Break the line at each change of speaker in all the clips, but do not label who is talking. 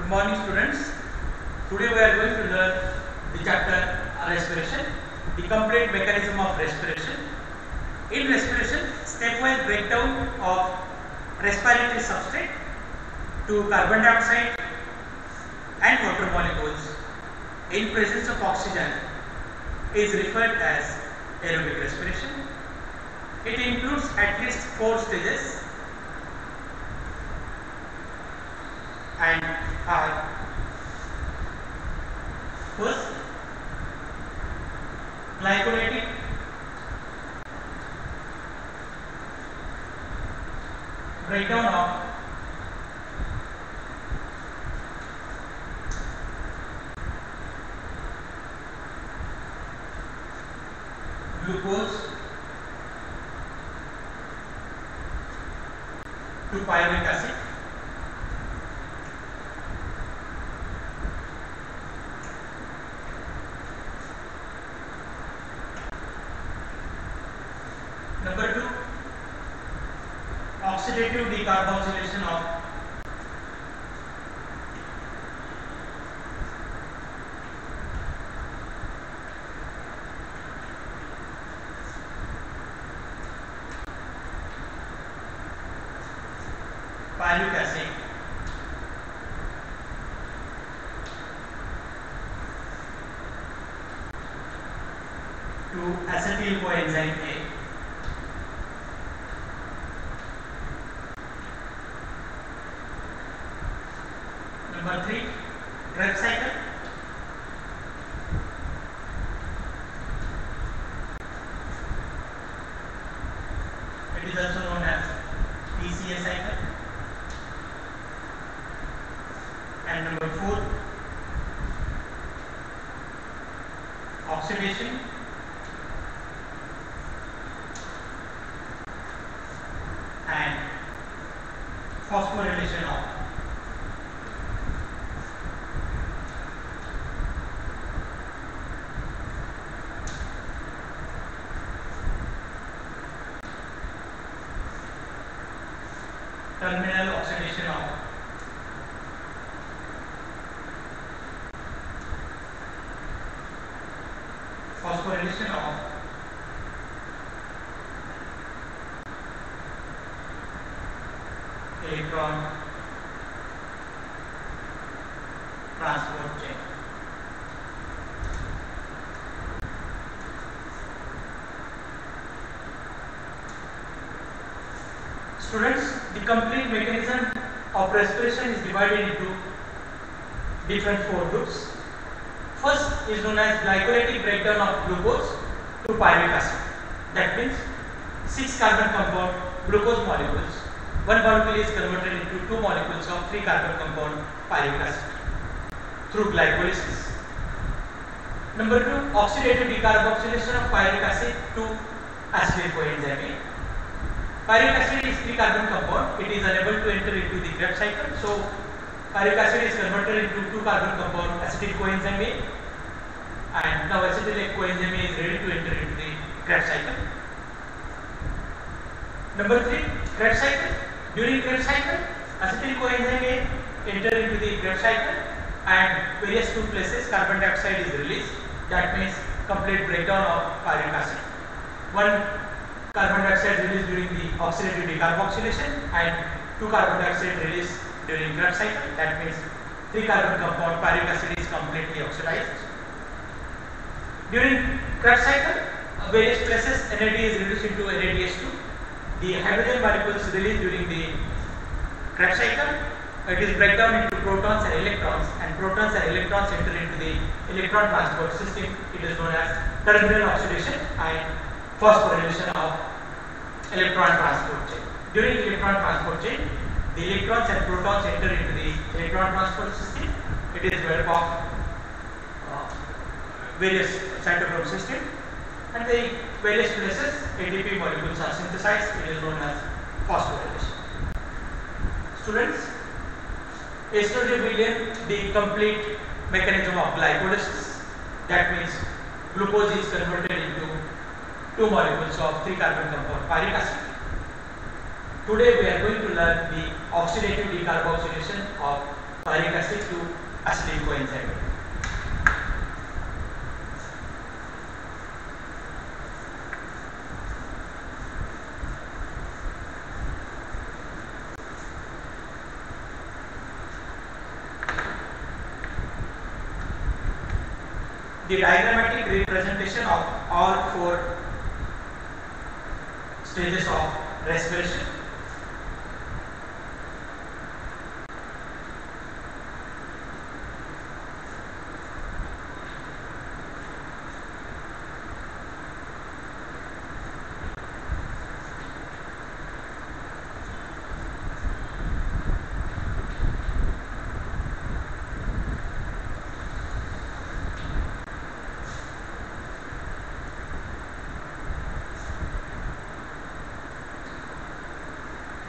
Good morning, students. Today we are going to learn the chapter respiration, the complete mechanism of respiration. In respiration, stepwise breakdown of respiratory substrate to carbon dioxide and water molecules in presence of oxygen is referred as aerobic respiration. It includes at least 4 stages and are: first, glycolytic, breakdown of glucose to pyruvic acid. Number 2, oxidative decarboxylation of pyruvic acid to acetyl coenzyme A. Number 3, Krebs cycle. It is also known as PCA cycle. And number 4, oxidation and phosphorylation of terminal oxidation of phosphorylation of electron transport chain. Students, the complete mechanism of respiration is divided into different 4 groups. First is known as glycolytic breakdown of glucose to pyruvic acid. That means 6 carbon compound glucose molecules. One molecule is converted into 2 molecules of 3 carbon compound pyruvic acid through glycolysis. Number 2, oxidative decarboxylation of pyruvic acid to acetyl coenzyme A. Pyruvic acid is 3 carbon compound. It is unable to enter into the Krebs cycle. So, pyruvic acid is converted into 2 carbon compound acetyl coenzyme A, and now acetyl coenzyme A is ready to enter into the Krebs cycle. Number 3, Krebs cycle. During Krebs cycle, acetyl coenzyme A enter into the Krebs cycle, and various 2 places carbon dioxide is released. That means complete breakdown of pyruvic acid. One carbon dioxide released during the oxidative decarboxylation and 2 carbon dioxide released during Krebs cycle. That means 3 carbon compound pyruvic acid is completely oxidized. During Krebs cycle, various places NAD is reduced into NADH2. The hydrogen molecules released during the Krebs cycle, it is breakdown into protons and electrons enter into the electron transport system. It is known as terminal oxidation and phosphorylation of electron transport chain. During electron transport chain, the electrons and protons enter into the electron transport system. It is made up of various cytochrome system, and the various places ATP molecules are synthesized. It is known as phosphorylation. Students, estradiol, the complete mechanism of glycolysis. That means glucose is converted into 2 molecules of 3 carbon compound pyruvic acid. Today we are going to learn the oxidative decarboxylation of pyric acid to acetyl coenzyme. The diagrammatic representation of all four stages of respiration.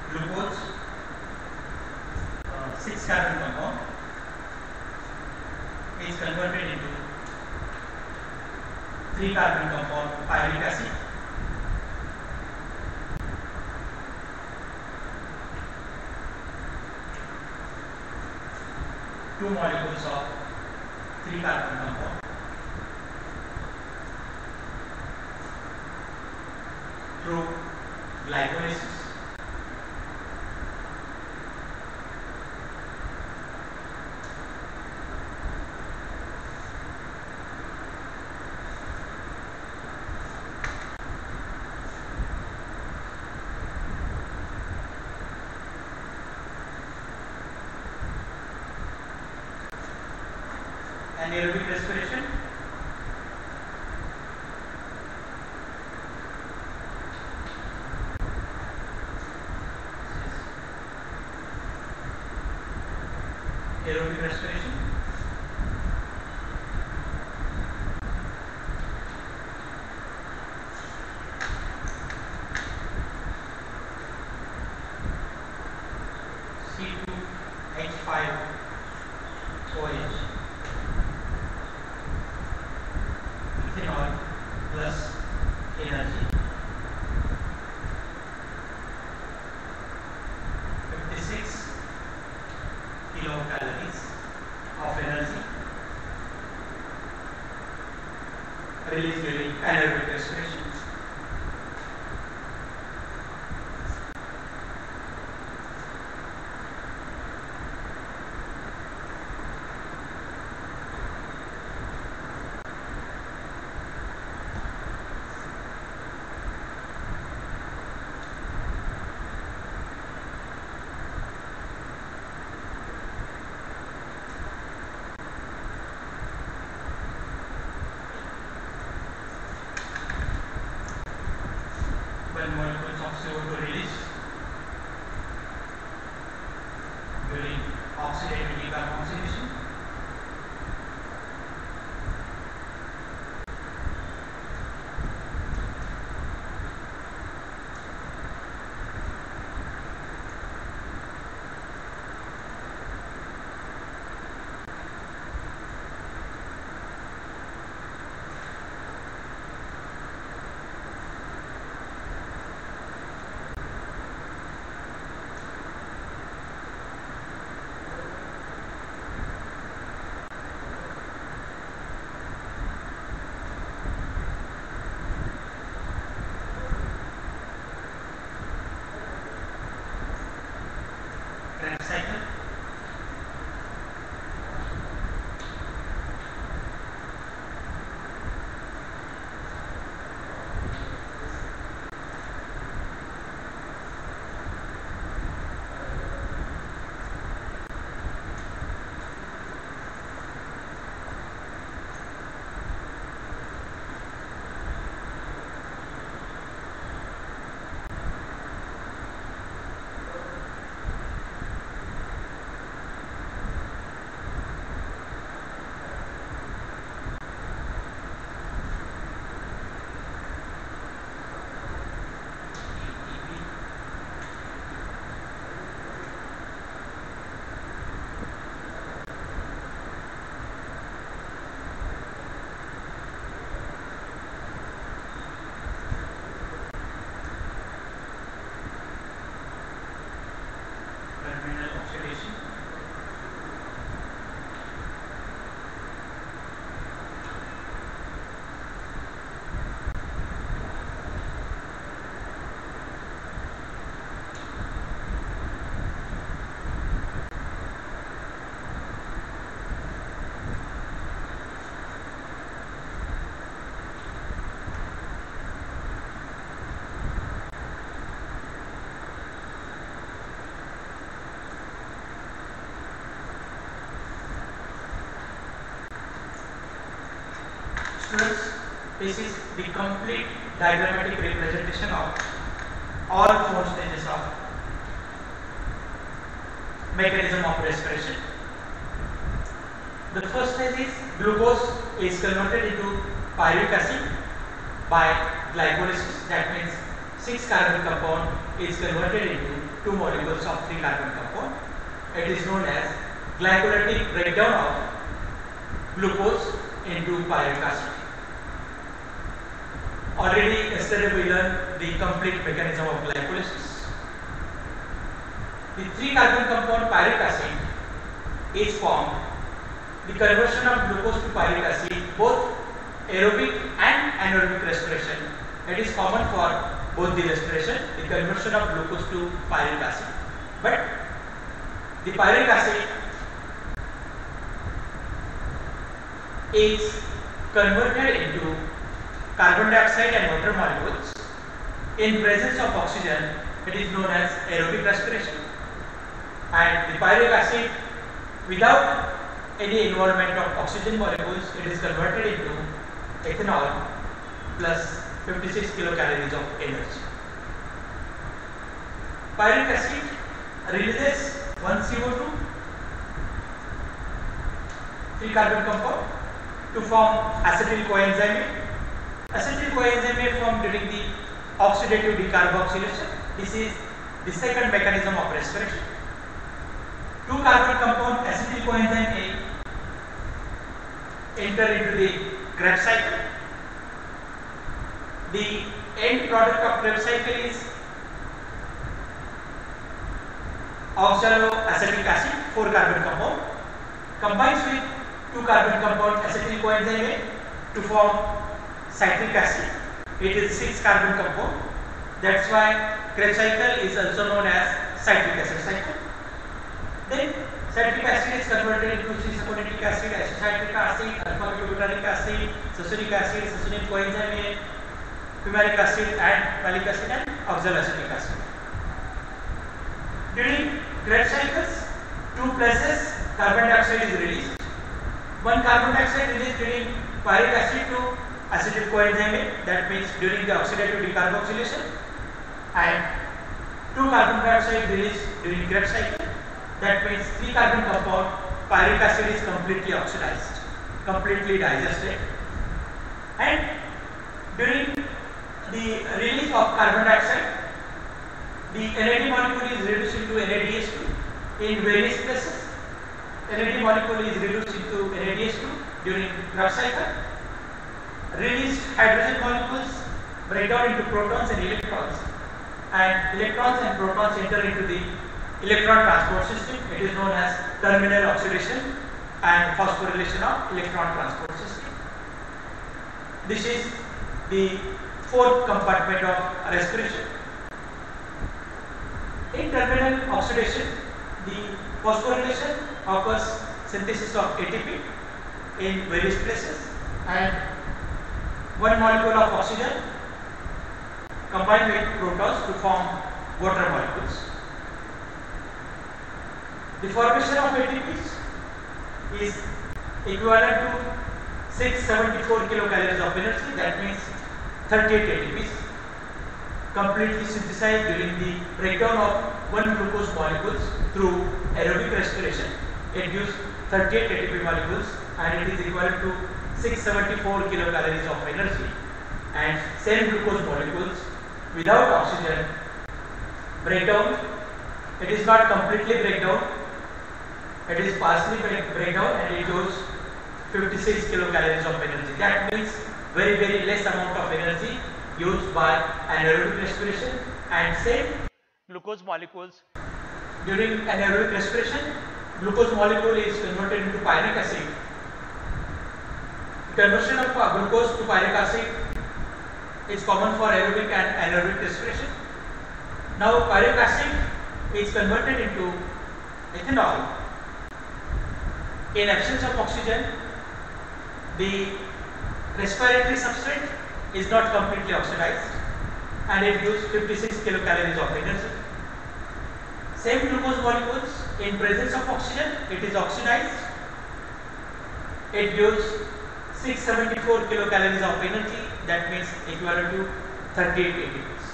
Glucose, 6 carbon compound, is converted into 3 carbon compound pyric acid. Two molecules of 3 carbon compound through glycolysis. Anaerobic respiration. Aerobic respiration. C2H5OH. Ethanol plus energy. 56 kilocalories of energy released during anaerobic respiration. Molecules of CO2 released during oxidative decarboxylation. students, this is the complete diagrammatic representation of all 4 stages of mechanism of respiration. The first stage is glucose is converted into pyruvic acid by glycolysis. That means 6 carbon compound is converted into 2 molecules of 3 carbon compound. It is known as glycolytic breakdown of glucose into pyruvic acid. Already yesterday we learned the complete mechanism of glycolysis. The 3 carbon compound pyruvic acid is formed. The conversion of glucose to pyruvic acid, both aerobic and anaerobic respiration, it is common for both the respiration, the conversion of glucose to pyruvic acid. But the pyruvic acid is converted into carbon dioxide and water molecules in presence of oxygen. It is known as aerobic respiration. And the pyruvic acid, without any involvement of oxygen molecules, it is converted into ethanol plus 56 kilocalories of energy. Pyruvic acid releases 1 CO2, 3 carbon compound to form acetyl coenzyme. Acetyl coenzyme formed during the oxidative decarboxylation. This is the second mechanism of respiration. 2 carbon compound acetyl coenzyme A enter into the Krebs cycle. The end product of Krebs cycle is oxaloacetic acid, 4 carbon compound, combines with 2 carbon compound acetyl coenzyme A to form citric acid. It is 6 carbon compound. That's why Krebs cycle is also known as citric acid cycle. Then citric acid is converted into succinic acid, acetocytric acid, alpha-butyric acid, succinic acid, succinate coenzyme A, fumaric acid, and malic acid, and oxaloacetic acid. During Krebs cycles, 2 places carbon dioxide is released. 1 carbon dioxide released during pyruvic acid to acetyl coenzyme A, that means during the oxidative decarboxylation, and 2 carbon dioxide released during Krebs cycle. That means 3 carbon compound pyruvic acid is completely oxidized, completely digested, and during the release of carbon dioxide, the NAD molecule is reduced into NADH2 in various places. NAD molecule is reduced into NADH2 during Krebs cycle. Released hydrogen molecules break down into protons and electrons, and electrons and protons enter into the electron transport system. It is known as terminal oxidation and phosphorylation of electron transport system. This is the 4th compartment of respiration. In terminal oxidation, the phosphorylation occurs synthesis of ATP in various places, and 1 molecule of oxygen combined with protons to form water molecules. The formation of ATPs is equivalent to 674 kilocalories of energy. That means 38 ATPs completely synthesized during the breakdown of 1 glucose molecules through aerobic respiration. It gives 38 ATP molecules, and it is equivalent to 674 kilocalories of energy. And same glucose molecules without oxygen breakdown, it is not completely breakdown, it is partially breakdown, and it gives 56 kilocalories of energy. That means very less amount of energy used by anaerobic respiration, and same glucose molecules during anaerobic respiration, glucose molecule is converted into pyruvic acid. Conversion of glucose to pyruvic acid is common for aerobic and anaerobic respiration. Now pyruvic acid is converted into ethanol. In absence of oxygen, the respiratory substrate is not completely oxidized, and it gives 56 kilocalories of energy. Same glucose molecules, in presence of oxygen, it is oxidized. It gives 674 kilocalories of energy, that means equivalent to 38 ATPs.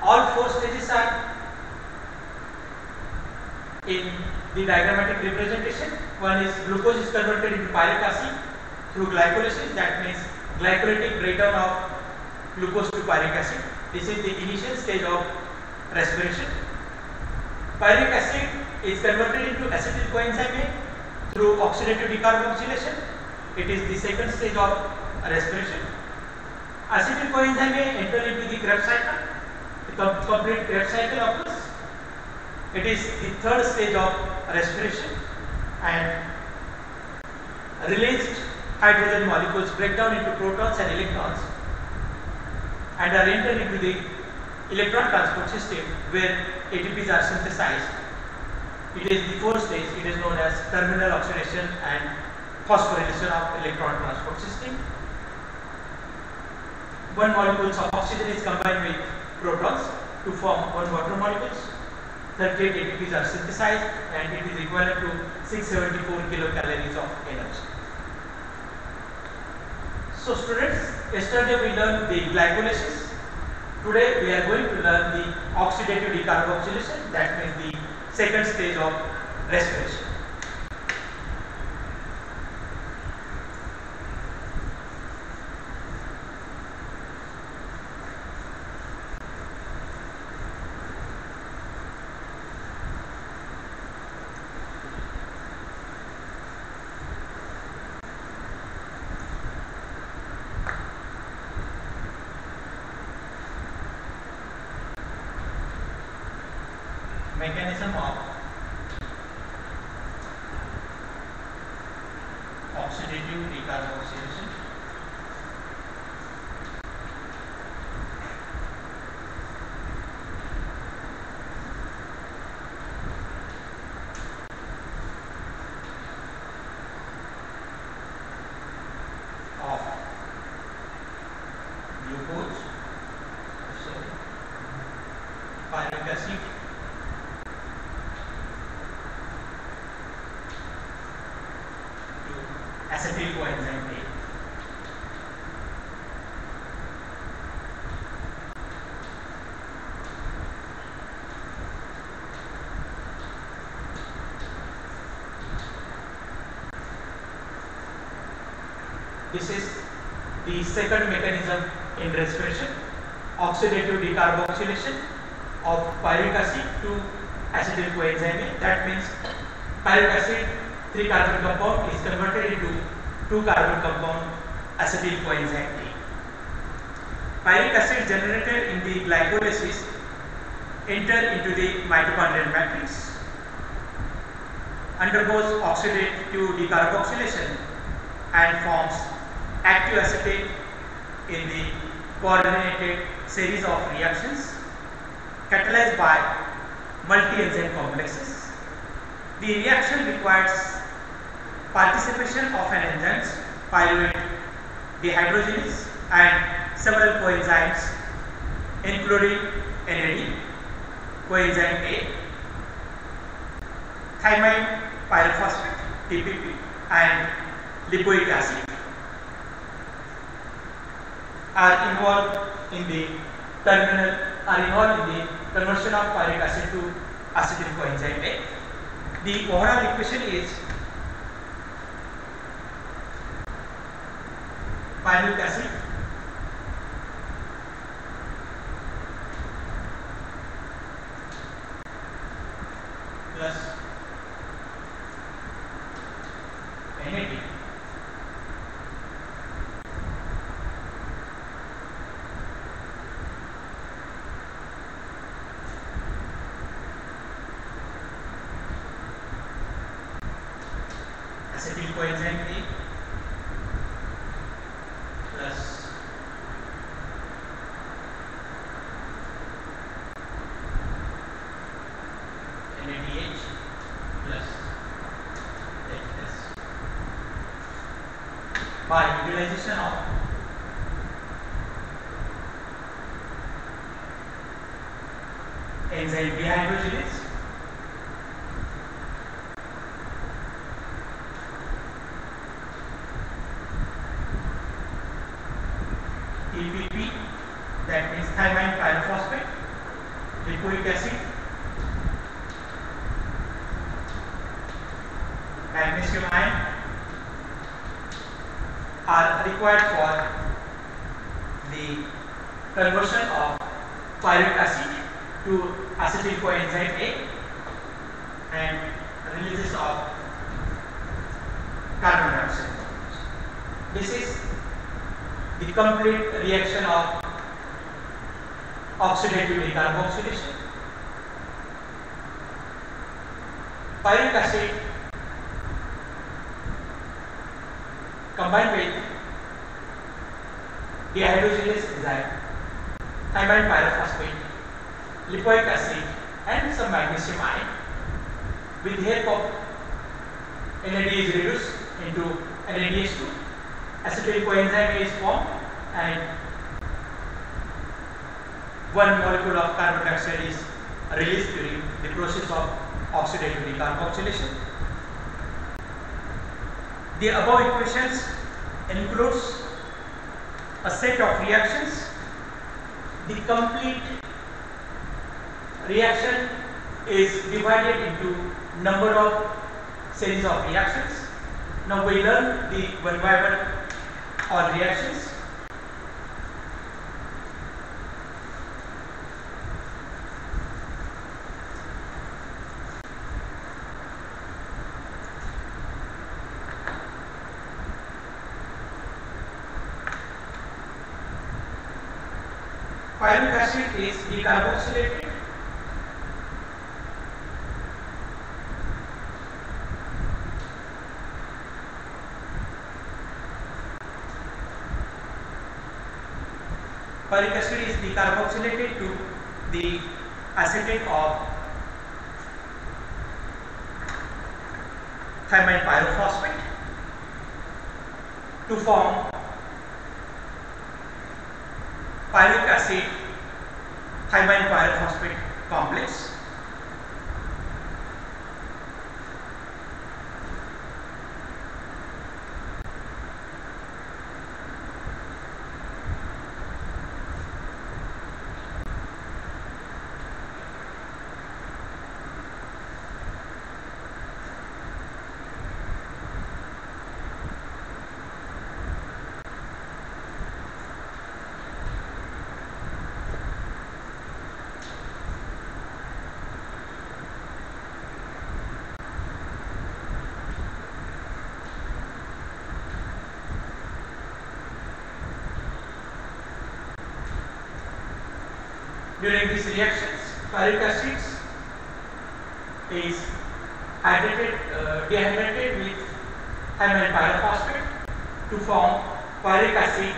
All four stages are in the diagrammatic representation. One is glucose is converted into pyric acid through glycolysis, that means glycolytic breakdown of glucose to pyric acid. This is the initial stage of respiration. Pyric acid is converted into acetyl coenzyme A through oxidative decarboxylation. It is the second stage of respiration. Acetyl coenzyme A enter into the Krebs cycle. The complete Krebs cycle occurs. It is the third stage of respiration, and released hydrogen molecules break down into protons and electrons and are entered into the electron transport system where ATPs are synthesized. It is the fourth stage. It is known as terminal oxidation and phosphorylation of electron transport system. One molecules of oxygen is combined with protons to form one water molecules. 38 ATPs are synthesized and it is equivalent to 674 kilocalories of energy. So students, yesterday we learned the glycolysis. Today we are going to learn the oxidative decarboxylation, that means the second stage of respiration. Mechanism of oxidative decarboxylation. Of glucose, pyric acid, acetyl coenzyme A. This is the second mechanism in respiration, oxidative decarboxylation of pyric acid to acetyl coenzyme A. That means pyric acid 3 carbon compound is converted into 2 carbon compound acetyl coenzyme A. Pyric acid generated in the glycolysis enter into the mitochondrial matrix, undergoes oxidative decarboxylation and forms active acetate in the coordinated series of reactions catalyzed by multi-enzyme complexes. The reaction requires participation of an enzymes, pyruvate dehydrogenase and several coenzymes including NAD, coenzyme A, thymine pyrophosphate TPP and lipoic acid are involved in the conversion of pyric acid to acetyl coenzyme A. The overall equation is pyric acid plus NAD acetyl coenzyme A plus NADH plus HS by utilization of enzyme dehydrogenase hydrochloric acid, magnesium ion are required for the conversion of pyruvic acid to acetyl coenzyme A and releases of carbon dioxide. This is the complete reaction of oxidative decarboxylation. Pyruvic acid combined with dehydrogenase enzyme, thymine pyrophosphate, lipoic acid and some magnesium ion with the help of NAD is reduced into NADH2, acetyl coenzyme A is formed and one molecule of carbon dioxide is released during the process of oxidative decarboxylation. The above equations includes a set of reactions. The complete reaction is divided into number of series of reactions. Now we learn the one by one all reactions. Pyruvic acid is decarboxylated. Pyruvic acid is decarboxylated to the acetate of thymine pyrophosphate to form pyruvic acid thymine pyrophosphate complex. During these reactions, pyruvic acid is dehydrated with thymine pyrophosphate to form pyruvic acid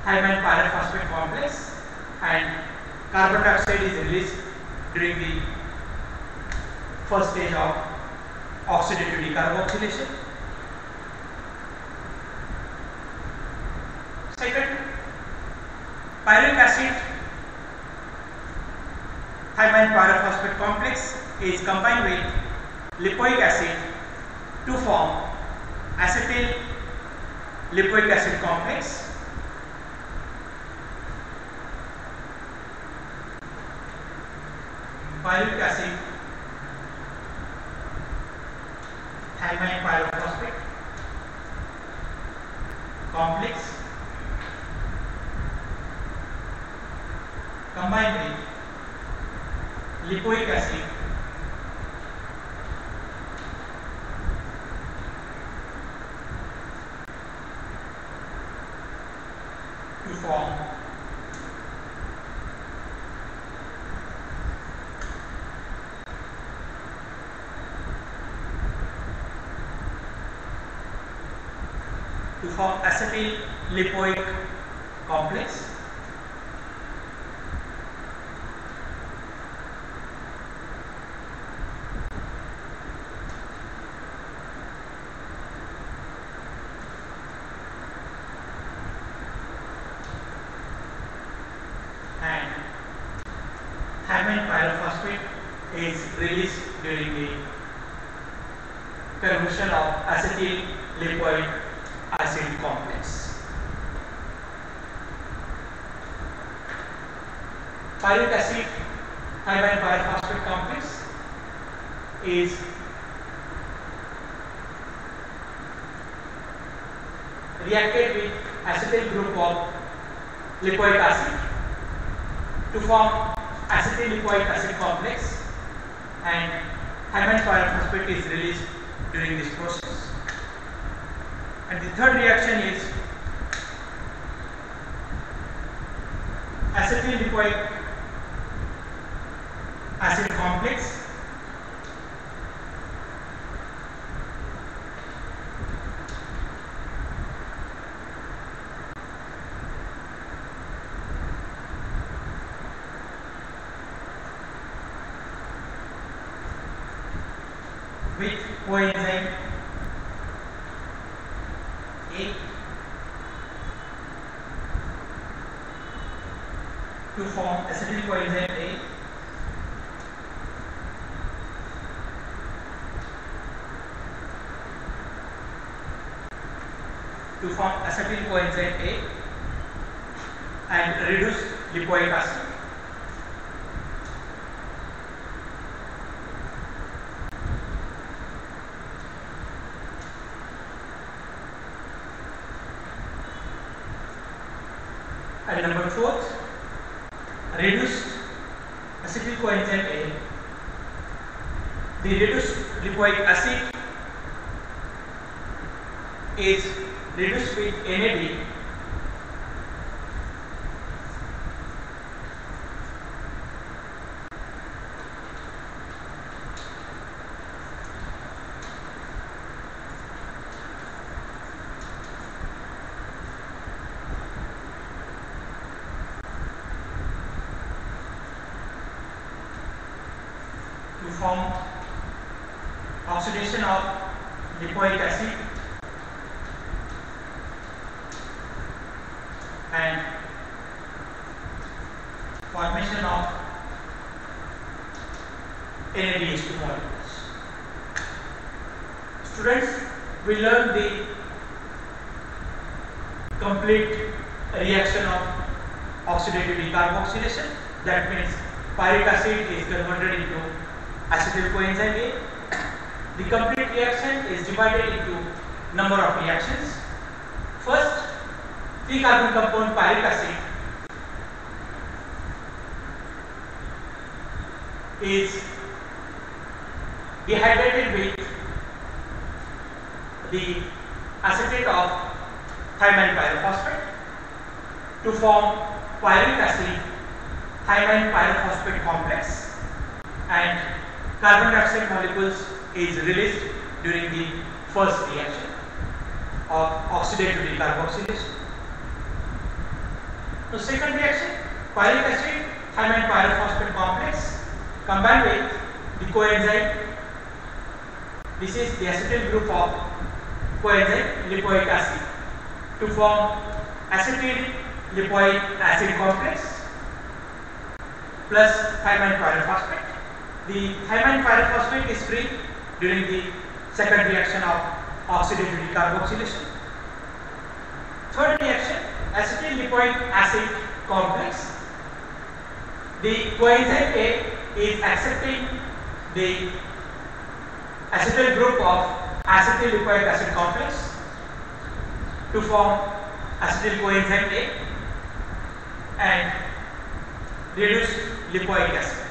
thymine pyrophosphate complex, and carbon dioxide is released during the first stage of oxidative decarboxylation. Second, pyruvic acid thymine pyrophosphate complex is combined with lipoic acid to form acetyl lipoic acid complex. Pyruvic acid thymine pyrophosphate complex combined with lipoic acid to form acetyl lipoic complex. And thymine pyrophosphate is released during the conversion of acetyl lipoic acid complex. Pyruvic acid thymine pyrophosphate complex is reacted with acetyl group of lipoic acid to form acetyl lipoic acid complex, and thymine pyrophosphate is released during this process. And the third reaction is acetyl lipoic acid complex with coenzyme A to form acetyl coenzyme A to form acetyl coenzyme A and reduce lipoic acid. And number fourth, reduced acetyl coenzyme A. The reduced lipoic acid is reduced with NAD to form oxidation of lipoic acid and formation of NADH2 molecules. Students, we learn the complete reaction of oxidative decarboxylation. That means pyric acid is converted into acetyl coenzyme A. The complete reaction is divided into number of reactions. First, 3 carbon compound pyric acid is dehydrated with the acetate of thymine pyrophosphate to form pyric acid thymine pyrophosphate complex, and carbon dioxide molecules is released during the first reaction of oxidative decarboxylation. The second reaction, pyric acid thymine pyrophosphate complex combined with the coenzyme. This is the acetyl group of coenzyme lipoic acid to form acetyl lipoic acid complex plus thymine pyrophosphate. The thymine pyrophosphate is free during the second reaction of oxidative decarboxylation. Third reaction, acetyl lipoic acid complex. The coenzyme A is accepting the acetyl group of acetyl lipoic acid complex to form acetyl coenzyme A and reduce lipoic acid.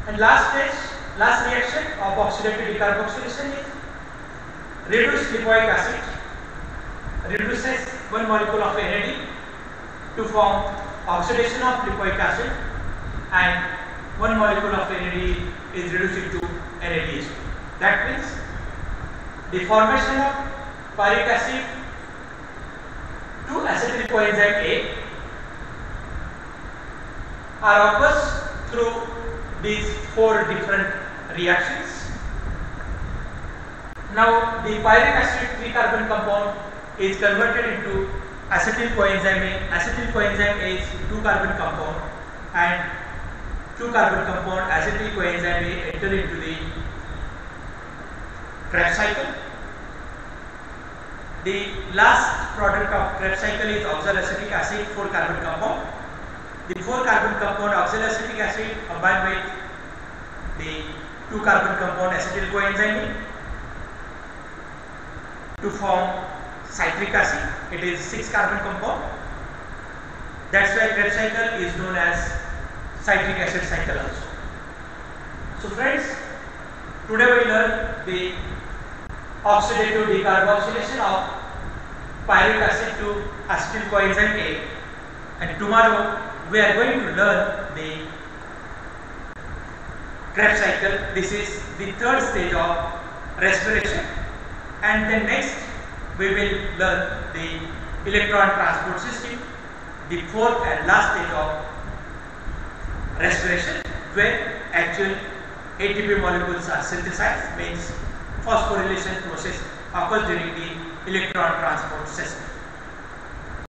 And last reaction of oxidative decarboxylation is reduced lipoic acid reduces 1 molecule of NAD to form oxidation of lipoic acid, and 1 molecule of NAD is reduced into NADH2. That means the formation of pyric acid to acetyl coenzyme A occurs through these 4 different reactions. Now the pyric acid 3 carbon compound is converted into acetyl coenzyme A. Acetyl coenzyme A is 2 carbon compound, and 2 carbon compound acetyl coenzyme A enter into the Krebs cycle. The last product of Krebs cycle is oxaloacetic acid 4 carbon compound, the 4-carbon compound oxaloacetic acid combined with the 2-carbon compound acetyl coenzyme to form citric acid. It is 6-carbon compound. That's why Krebs cycle is known as citric acid cycle also. So friends, today we learn the oxidative decarboxylation of pyruvic acid to acetyl coenzyme A, and tomorrow we are going to learn the Krebs cycle. This is the third stage of respiration, and then next we will learn the electron transport system, the fourth and last stage of respiration, where actual ATP molecules are synthesized, means phosphorylation process occurs during the electron transport system.